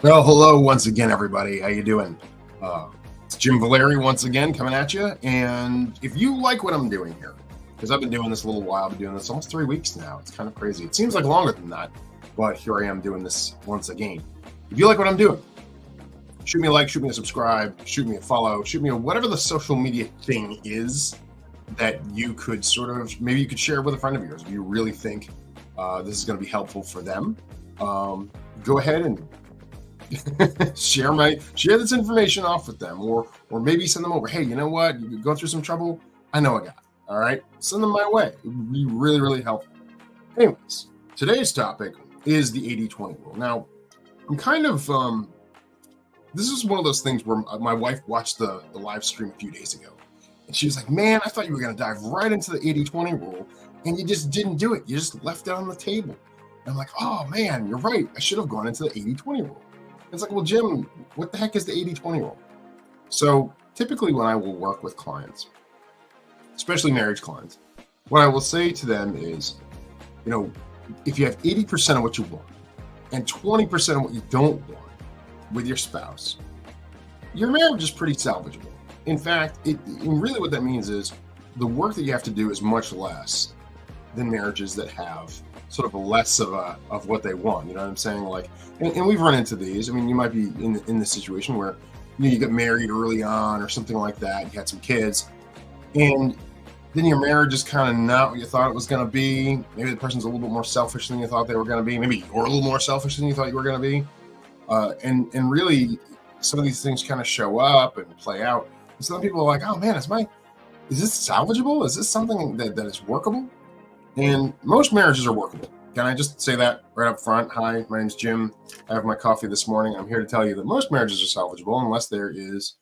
Well, hello once again, everybody. How you doing? It's Jim Valeri once again coming at you. And if you like what I'm doing here, because I've been doing this a little while, I've been doing this almost 3 weeks now. It's kind of crazy. It seems like longer than that, but here I am doing this once again. If you like what I'm doing, shoot me a like, shoot me a subscribe, shoot me a follow, shoot me a whatever the social media thing is that you could maybe you could share with a friend of yours. If you really think this is going to be helpful for them, go ahead and share this information off with them, or maybe send them over. Hey, you know what? You go through some trouble. I know a guy. All right, send them my way. It would be really, really helpful. Anyways, today's topic is the 80-20 rule. Now, I'm kind of this is one of those things where my wife watched the live stream a few days ago, and she was like, "Man, I thought you were going to dive right into the 80-20 rule, and you just didn't do it. You just left it on the table." And I'm like, "Oh man, you're right. I should have gone into the 80-20 rule." It's like, well, Jim, what the heck is the 80-20 rule? So typically when I will work with clients, especially marriage clients, what I will say to them is, if you have 80% of what you want and 20% of what you don't want with your spouse, your marriage is pretty salvageable. In fact, and really what that means is the work that you have to do is much less than marriages that have sort of less of what they want. You know what I'm saying? Like, and we've run into these. I mean, you might be in this situation where you get married early on or something like that. You had some kids, and then your marriage is kind of not what you thought it was going to be. Maybe the person's a little bit more selfish than you thought they were going to be. Maybe you're a little more selfish than you thought you were going to be. And really, some of these things kind of show up and play out. And some people are like, "Oh man, is this salvageable? Is this something that is workable?" And most marriages are workable. Can I just say that right up front? Hi, my name's Jim. I have my coffee this morning. I'm here to tell you that most marriages are salvageable unless there is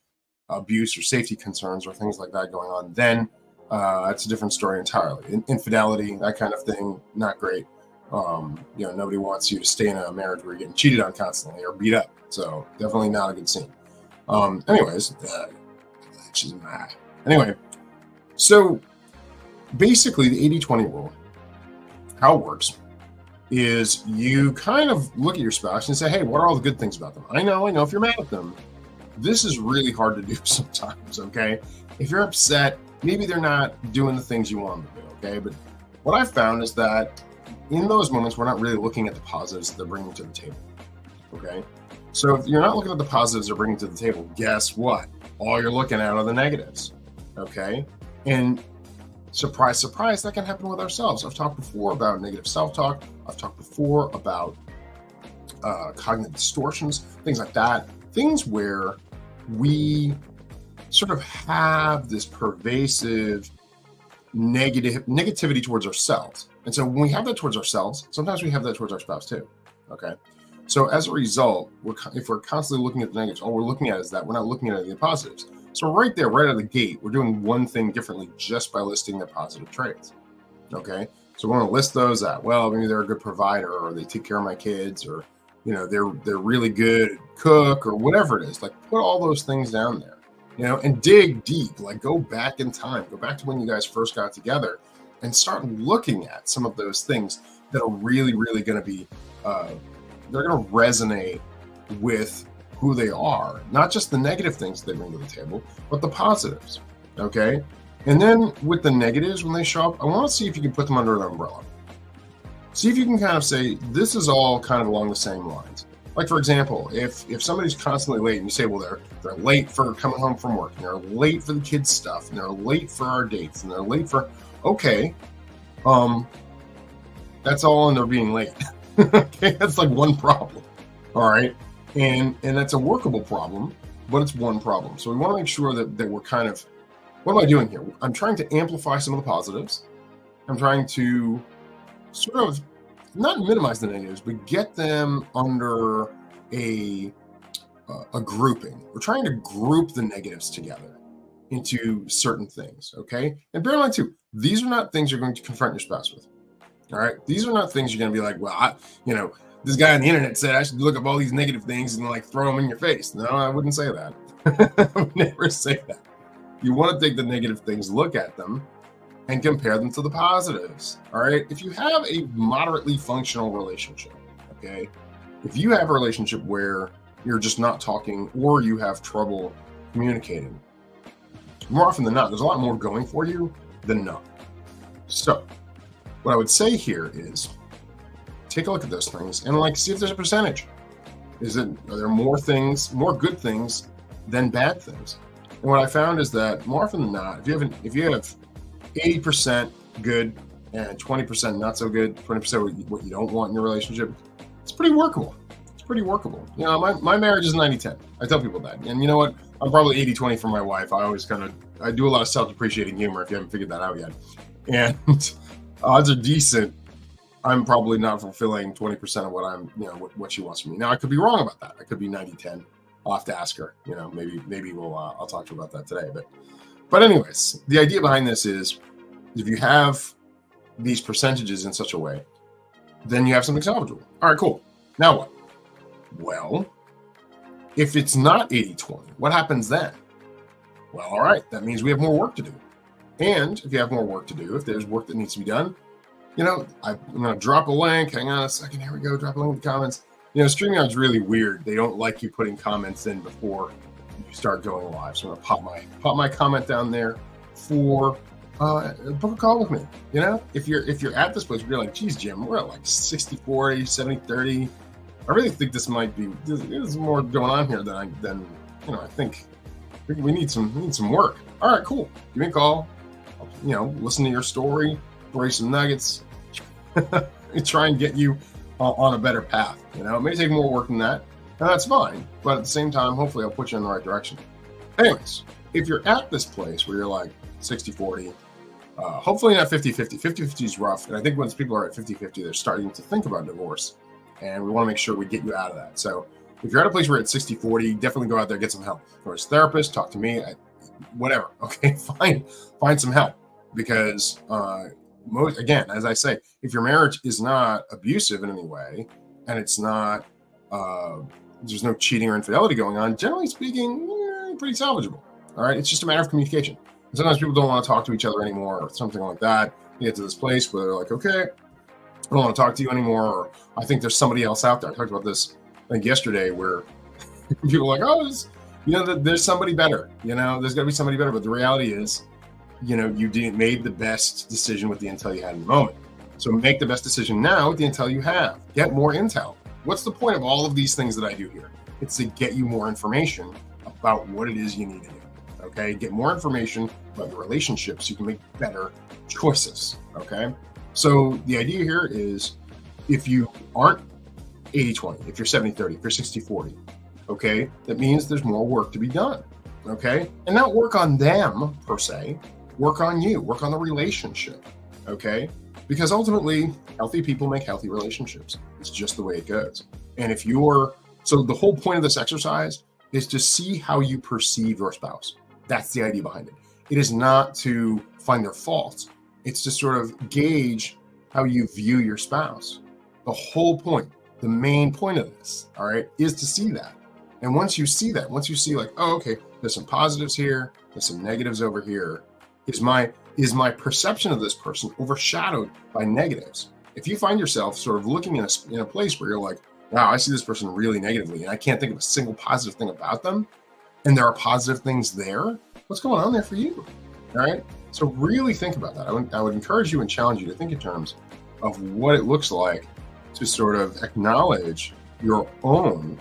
abuse or safety concerns or things like that going on. Then it's a different story entirely. Infidelity, that kind of thing, not great. Nobody wants you to stay in a marriage where you're getting cheated on constantly or beat up. So definitely not a good scene. Anyway, so basically the 80-20 rule, how it works is you kind of look at your spouse and say, "Hey, what are all the good things about them?" I know if you're mad at them, this is really hard to do sometimes, okay? If you're upset, maybe they're not doing the things you want them to do, okay? But what I've found is that in those moments, we're not really looking at the positives they're bringing to the table, okay? So if you're not looking at the positives they're bringing to the table, guess what? All you're looking at are the negatives, okay? And surprise, surprise, that can happen with ourselves. I've talked before about negative self-talk. I've talked before about cognitive distortions, things like that. Things where we sort of have this pervasive negativity towards ourselves. And so when we have that towards ourselves, sometimes we have that towards our spouse too, okay? So as a result, if we're constantly looking at the negatives, all we're looking at is that. We're not looking at the positives. So right there, right out of the gate, we're doing one thing differently just by listing their positive traits, okay? So we're going to list those out. Well, maybe they're a good provider, or they take care of my kids, or they're really good cook, or whatever it is. Like, put all those things down there, and dig deep. Like, go back in time, go back to when you guys first got together, and start looking at some of those things that are really, really going to be, they're going to resonate with who they are, not just the negative things they bring to the table, but the positives, okay? And then with the negatives, when they show up, I want to see if you can put them under an umbrella. See if you can kind of say, this is all kind of along the same lines. Like, for example, if somebody's constantly late and you say, well, they're late for coming home from work, and they're late for the kids' stuff, and they're late for our dates, and they're late for, okay, that's all under being late. Okay, that's like one problem, all right? And that's a workable problem, but it's one problem. So we want to make sure that we're kind of, what am I doing here? I'm trying to amplify some of the positives. I'm trying to sort of not minimize the negatives, but get them under a grouping. We're trying to group the negatives together into certain things, okay? And bear in mind too, these are not things you're going to confront your spouse with, all right? These are not things you're going to be like, well, this guy on the internet said I should look up all these negative things and like throw them in your face. No, I wouldn't say that. I would never say that. You want to take the negative things, look at them, and compare them to the positives. All right. If you have a moderately functional relationship, okay, if you have a relationship where you're just not talking, or you have trouble communicating. More often than not, there's a lot more going for you than not. So what I would say here is take a look at those things and like see if there's a percentage. Are there more things, more good things than bad things? And what I found is that more often than not, if you have 80% good and 20% not so good, 20% what you don't want in your relationship, it's pretty workable. It's pretty workable. You know, my marriage is 90-10. I tell people that. And you know what? I'm probably 80-20 for my wife. I do a lot of self-depreciating humor if you haven't figured that out yet. And odds are decent. I'm probably not fulfilling 20% of what she wants from me. Now, I could be wrong about that. I could be 90-10. I'll have to ask her. You know, maybe I'll talk to her about that today. But anyways, the idea behind this is if you have these percentages in such a way, then you have something salvageable. All right, cool. Now what? Well, if it's not 80-20, what happens then? Well, all right, that means we have more work to do. And if you have more work to do, if there's work that needs to be done, you know, I'm going to drop a link. Hang on a second. Here we go. Drop a link in the comments. You know, StreamYard's really weird. They don't like you putting comments in before you start going live. So I'm going to pop my comment down there for book a call with me. You know, if you're at this place, you're like, geez, Jim, we're at like 60-40, 70-30. I really think this might be, there's more going on here than you know, I think we need some work. All right, cool. Give me a call. You know, listen to your story, bring some nuggets, try and get you on a better path. You know, it may take more work than that, and that's fine. But at the same time, hopefully I'll put you in the right direction. Anyways, if you're at this place where you're like 60-40, hopefully not 50-50. 50-50 is rough. And I think once people are at 50-50, they're starting to think about divorce. And we want to make sure we get you out of that. So if you're at a place where it's 60-40, definitely go out there, get some help. Go to a therapist, talk to me, whatever. Okay, find some help. Because again, as I say, if your marriage is not abusive in any way, and it's not, there's no cheating or infidelity going on, generally speaking, pretty salvageable. All right, it's just a matter of communication. And sometimes people don't want to talk to each other anymore, or something like that. You get to this place where they're like, okay, I don't want to talk to you anymore, or I think there's somebody else out there. I talked about this, I think yesterday, where people are like, oh, there's somebody better. You know, there's got to be somebody better. But the reality is, you know, you made the best decision with the intel you had in the moment. So make the best decision now with the intel you have. Get more intel. What's the point of all of these things that I do here? It's to get you more information about what it is you need to do. Okay, get more information about your relationships so you can make better choices. Okay, so the idea here is if you aren't 80-20, if you're 70-30, if you're 60-40, okay, that means there's more work to be done. Okay, and not work on them per se. Work on you, work on the relationship, okay? Because ultimately, healthy people make healthy relationships. It's just the way it goes. And so the whole point of this exercise is to see how you perceive your spouse. That's the idea behind it. It is not to find their faults. It's to sort of gauge how you view your spouse. The whole point, the main point of this, all right, is to see that. And once you see that, once you see like, oh, okay, there's some positives here, there's some negatives over here, is my perception of this person overshadowed by negatives? If you find yourself sort of looking in a place where you're like, wow, I see this person really negatively, and I can't think of a single positive thing about them, and there are positive things there, what's going on there for you? All right. So really think about that. I would encourage you and challenge you to think in terms of what it looks like to sort of acknowledge your own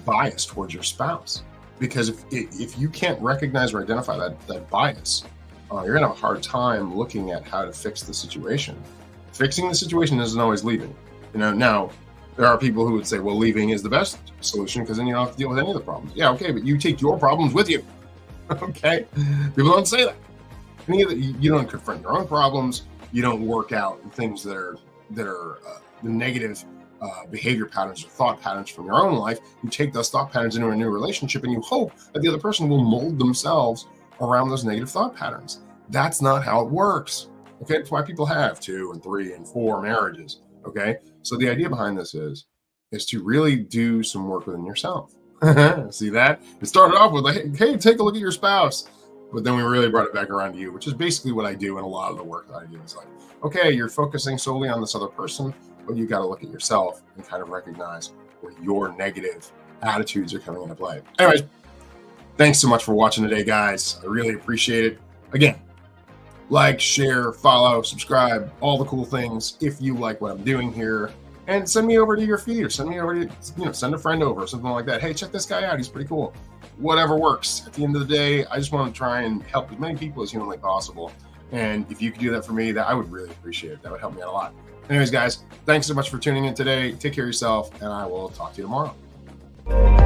bias towards your spouse. Because if you can't recognize or identify that bias, you're going to have a hard time looking at how to fix the situation. Fixing the situation isn't always leaving. You know, now there are people who would say, well, leaving is the best solution because then you don't have to deal with any of the problems. Yeah, okay, but you take your problems with you. Okay? People don't say that. You don't confront your own problems. You don't work out things that are the negative behavior patterns or thought patterns from your own life. You take those thought patterns into a new relationship and you hope that the other person will mold themselves around those negative thought patterns. That's not how it works. Okay, that's why people have 2 and 3 and 4 marriages. Okay, so the idea behind this is to really do some work within yourself. See that? It started off with like, hey, take a look at your spouse. But then we really brought it back around to you, which is basically what I do in a lot of the work that I do. It's like, okay, you're focusing solely on this other person, but you got to look at yourself and kind of recognize where your negative attitudes are coming into play. Anyways, thanks so much for watching today, guys. I really appreciate it. Again, like, share, follow, subscribe, all the cool things if you like what I'm doing here. And send me over to your feed, or send me over to, send a friend over or something like that. Hey, check this guy out. He's pretty cool. Whatever works. At the end of the day, I just want to try and help as many people as humanly possible. And if you could do that for me, that I would really appreciate it. That would help me out a lot. Anyways, guys, thanks so much for tuning in today. Take care of yourself, and I will talk to you tomorrow.